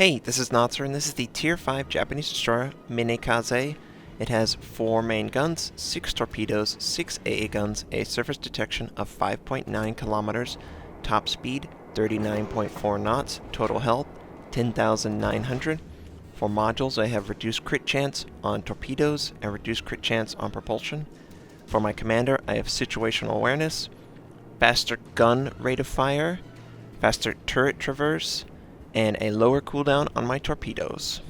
Hey, this is Notser, and this is the Tier 5 Japanese destroyer, Minekaze. It has 4 main guns, 6 torpedoes, 6 AA guns, a surface detection of 5.9 kilometers, top speed 39.4 knots, total health 10,900. For modules, I have reduced crit chance on torpedoes and reduced crit chance on propulsion. For my commander, I have situational awareness, faster gun rate of fire, faster turret traverse, and a lower cooldown on my torpedoes.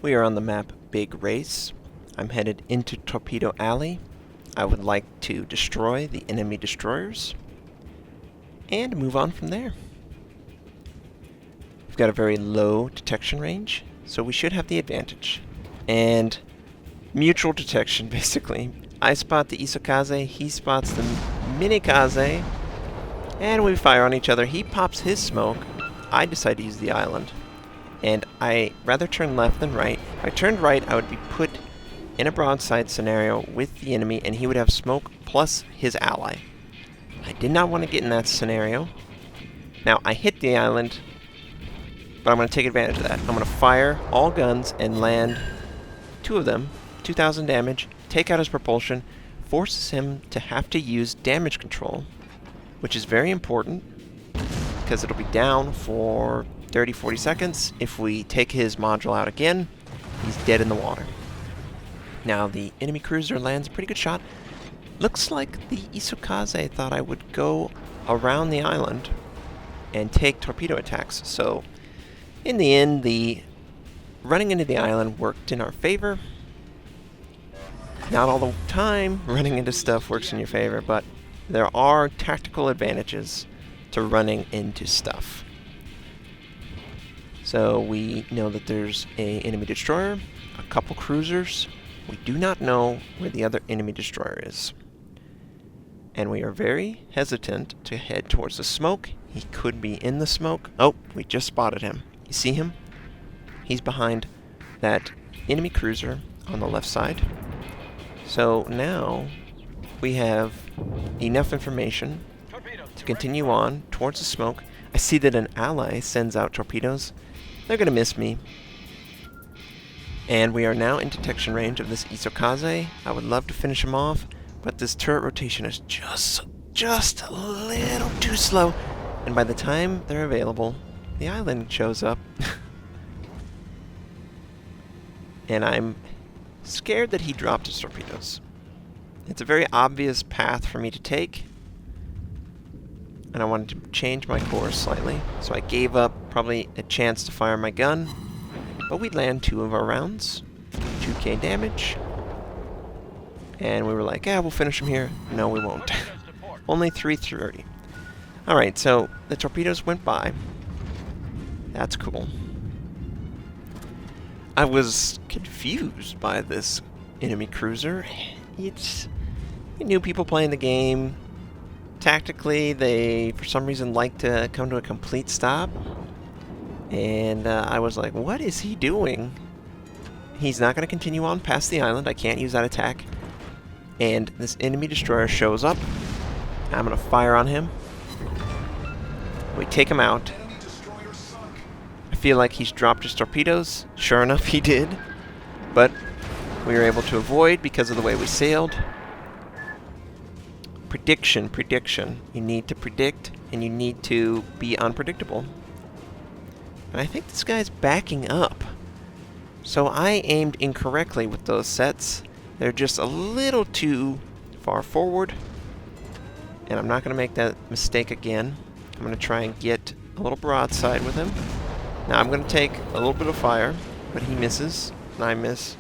We are on the map Big Race. I'm headed into Torpedo Alley. I would like to destroy the enemy destroyers and move on from there. We've got a very low detection range, so we should have the advantage. And mutual detection, basically. I spot the Isakaze, he spots the Minekaze, and we fire on each other. He pops his smoke. I decide to use the island, and I rather turn left than right. If I turned right, I would be put in a broadside scenario with the enemy, and he would have smoke plus his ally. I did not want to get in that scenario. Now, I hit the island, but I'm going to take advantage of that. I'm going to fire all guns and land 2 of them, 2,000 damage, take out his propulsion, forces him to have to use damage control, which is very important, because it'll be down for 30-40 seconds. If we take his module out again, he's dead in the water. Now, the enemy cruiser lands a pretty good shot. Looks like the Isakaze thought I would go around the island and take torpedo attacks. So, in the end, the running into the island worked in our favor. Not all the time running into stuff works in your favor, but there are tactical advantages to running into stuff. So we know that there's an enemy destroyer, a couple cruisers. We do not know where the other enemy destroyer is. And we are very hesitant to head towards the smoke. He could be in the smoke. Oh, we just spotted him. You see him? He's behind that enemy cruiser on the left side. So now we have enough information to continue on towards the smoke. I see that an ally sends out torpedoes. They're going to miss me. And we are now in detection range of this Isakaze. I would love to finish him off, but this turret rotation is just a little too slow. And by the time they're available, the island shows up. And I'm scared that he dropped his torpedoes. It's a very obvious path for me to take, and I wanted to change my course slightly, so I gave up probably a chance to fire my gun, but we land 2 of our rounds, 2k damage, and we were like, yeah, we'll finish him here. No, we won't. Only 330. Alright, so the torpedoes went by. That's cool. I was confused by this enemy cruiser. You knew people playing the game. Tactically, they, for some reason, like to come to a complete stop. And I was like, what is he doing? He's not going to continue on past the island. I can't use that attack. And this enemy destroyer shows up. I'm going to fire on him. We take him out. I feel like he's dropped his torpedoes. Sure enough, he did. But we were able to avoid because of the way we sailed. Prediction. You need to predict, and you need to be unpredictable. And I think this guy's backing up. So I aimed incorrectly with those sets. They're just a little too far forward. And I'm not going to make that mistake again. I'm going to try and get a little broadside with him. Now I'm going to take a little bit of fire, but he misses, and I miss.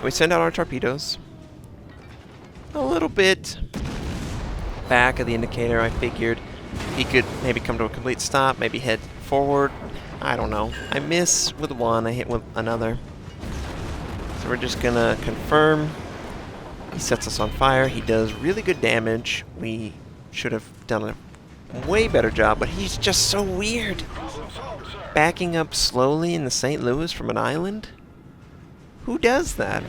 We send out our torpedoes. A little bit back of the indicator. I figured he could maybe come to a complete stop, maybe head forward. I don't know. I miss with one, I hit with another. So we're just gonna confirm. He sets us on fire. He does really good damage. We should have done a way better job, but he's just so weird. Backing up slowly in the St. Louis from an island? Who does that?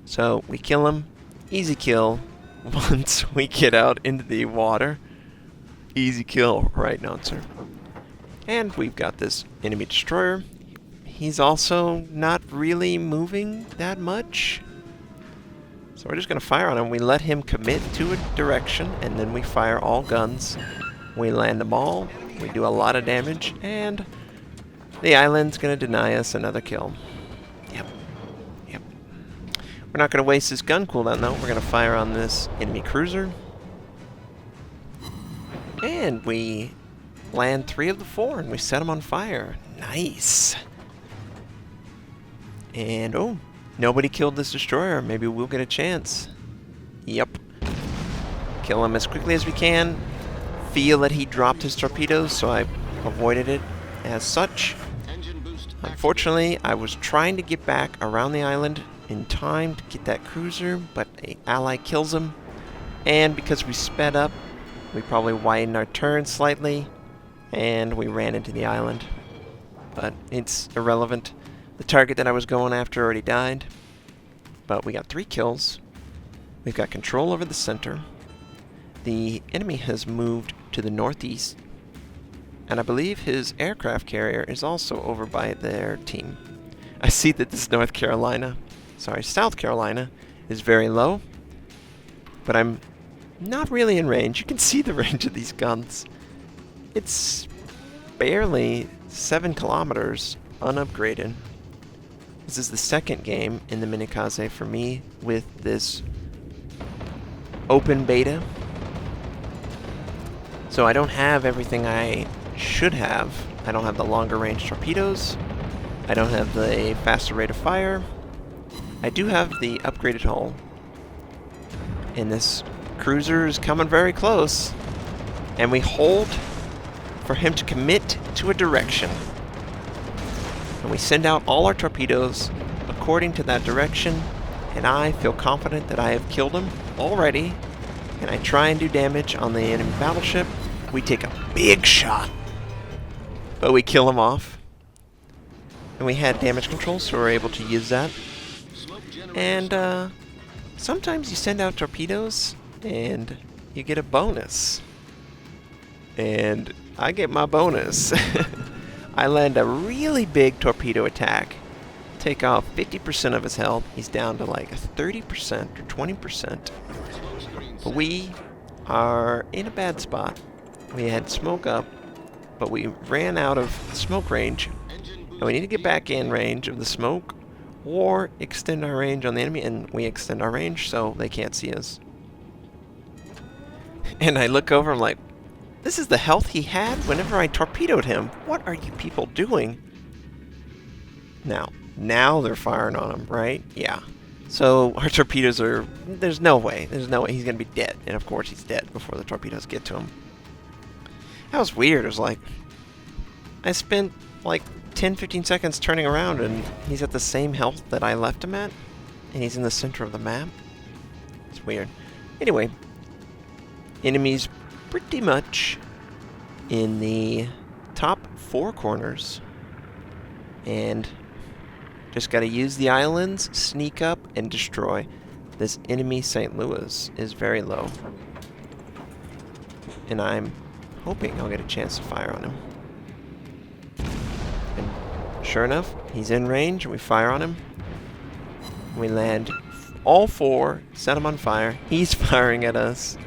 So we kill him. Easy kill once we get out into the water. Easy kill, right, Notser? And we've got this enemy destroyer. He's also not really moving that much. So we're just going to fire on him. We let him commit to a direction, and then we fire all guns. We land them all. We do a lot of damage, and the island's going to deny us another kill. Yep. Yep. We're not going to waste this gun cooldown, though. We're going to fire on this enemy cruiser. And we land 3 of the 4, and we set them on fire. Nice. And, oh, nobody killed this destroyer. Maybe we'll get a chance. Yep. Kill him as quickly as we can. Feel that he dropped his torpedoes, so I avoided it as such. Unfortunately, I was trying to get back around the island in time to get that cruiser, but an ally kills him. And because we sped up, we probably widened our turn slightly, and we ran into the island. But it's irrelevant. The target that I was going after already died. But we got 3 kills. We've got control over the center. The enemy has moved to the northeast. And I believe his aircraft carrier is also over by their team. I see that this South Carolina is very low. But I'm not really in range. You can see the range of these guns. It's barely 7 kilometers unupgraded. This is the second game in the Minekaze for me with this open beta. So I don't have everything I should have. I don't have the longer range torpedoes. I don't have the faster rate of fire. I do have the upgraded hull. And this cruiser is coming very close. And we hold for him to commit to a direction. And we send out all our torpedoes according to that direction, and I feel confident that I have killed him already. And I try and do damage on the enemy battleship. We take a big shot, but we kill him off. And we had damage control, so we're able to use that. And sometimes you send out torpedoes, and you get a bonus. And I get my bonus. I land a really big torpedo attack, take off 50% of his health. He's down to like 30% or 20%. But we are in a bad spot. We had smoke up, but we ran out of smoke range. And we need to get back in range of the smoke or extend our range on the enemy, and we extend our range so they can't see us. And I look over, I'm like, this is the health he had whenever I torpedoed him. What are you people doing? Now they're firing on him, right? Yeah. So our torpedoes are... There's no way he's going to be dead. And of course he's dead before the torpedoes get to him. That was weird. It was like... I spent like 10-15 seconds turning around and he's at the same health that I left him at. And he's in the center of the map. It's weird. Anyway. Enemies pretty much in the top 4 corners, and just got to use the islands, sneak up, and destroy. This enemy St. Louis is very low, and I'm hoping I'll get a chance to fire on him. And sure enough, he's in range, and we fire on him. We land all 4, set him on fire. He's firing at us.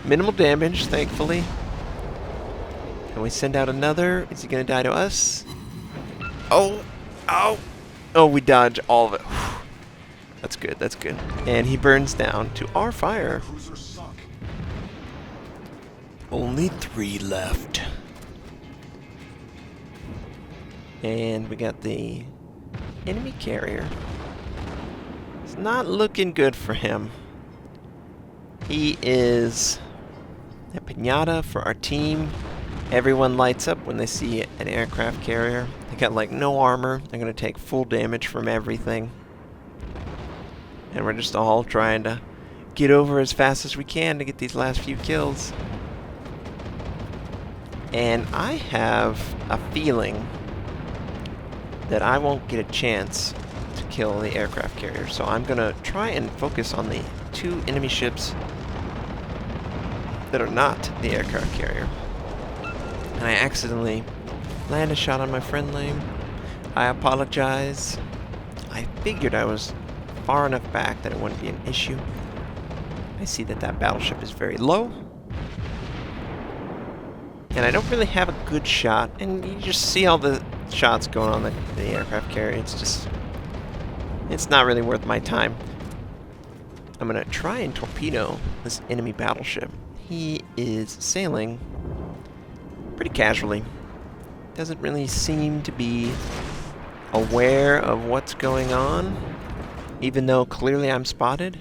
Minimal damage, thankfully. And we send out another. Is he going to die to us? Oh! Oh! Oh, we dodge all of it. Whew. That's good, that's good. And he burns down to our fire. Only 3 left. And we got the enemy carrier. It's not looking good for him. He is a piñata for our team. Everyone lights up when they see an aircraft carrier. They got like no armor. They're going to take full damage from everything. And we're just all trying to get over as fast as we can to get these last few kills. And I have a feeling that I won't get a chance to kill the aircraft carrier. So I'm going to try and focus on the 2 enemy ships that are not the aircraft carrier. And I accidentally land a shot on my friend lane. I apologize. I figured I was far enough back that it wouldn't be an issue. I see that that battleship is very low. And I don't really have a good shot. And you just see all the shots going on the aircraft carrier. It's not really worth my time. I'm going to try and torpedo this enemy battleship. He is sailing pretty casually. Doesn't really seem to be aware of what's going on, even though clearly I'm spotted.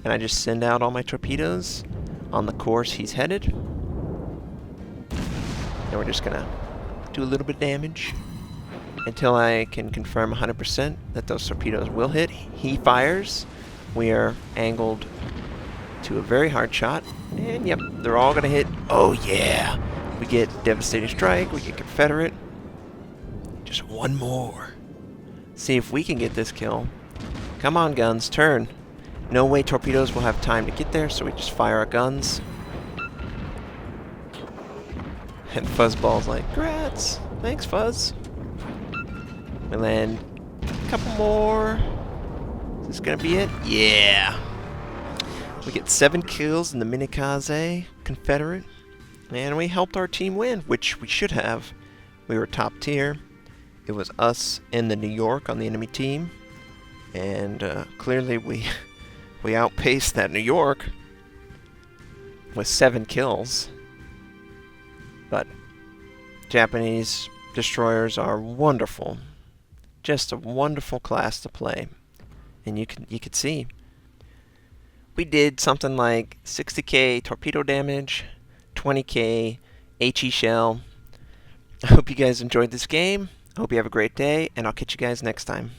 And I just send out all my torpedoes on the course he's headed. And we're just gonna do a little bit of damage until I can confirm 100% that those torpedoes will hit. He fires. We are angled to a very hard shot. And yep, they're all gonna hit. Oh yeah! We get Devastating Strike, we get Confederate. Just one more. See if we can get this kill. Come on, guns, turn. No way torpedoes will have time to get there, so we just fire our guns. And Fuzzball's like, "Grats! Thanks, Fuzz." We land a couple more. Is this gonna be it? Yeah! We get 7 kills in the Minekaze Confederate. And we helped our team win, which we should have. We were top tier. It was us and the New York on the enemy team. And clearly we outpaced that New York with 7 kills. But Japanese destroyers are wonderful. Just a wonderful class to play. And you could see. We did something like 60k torpedo damage, 20k HE shell. I hope you guys enjoyed this game. I hope you have a great day, and I'll catch you guys next time.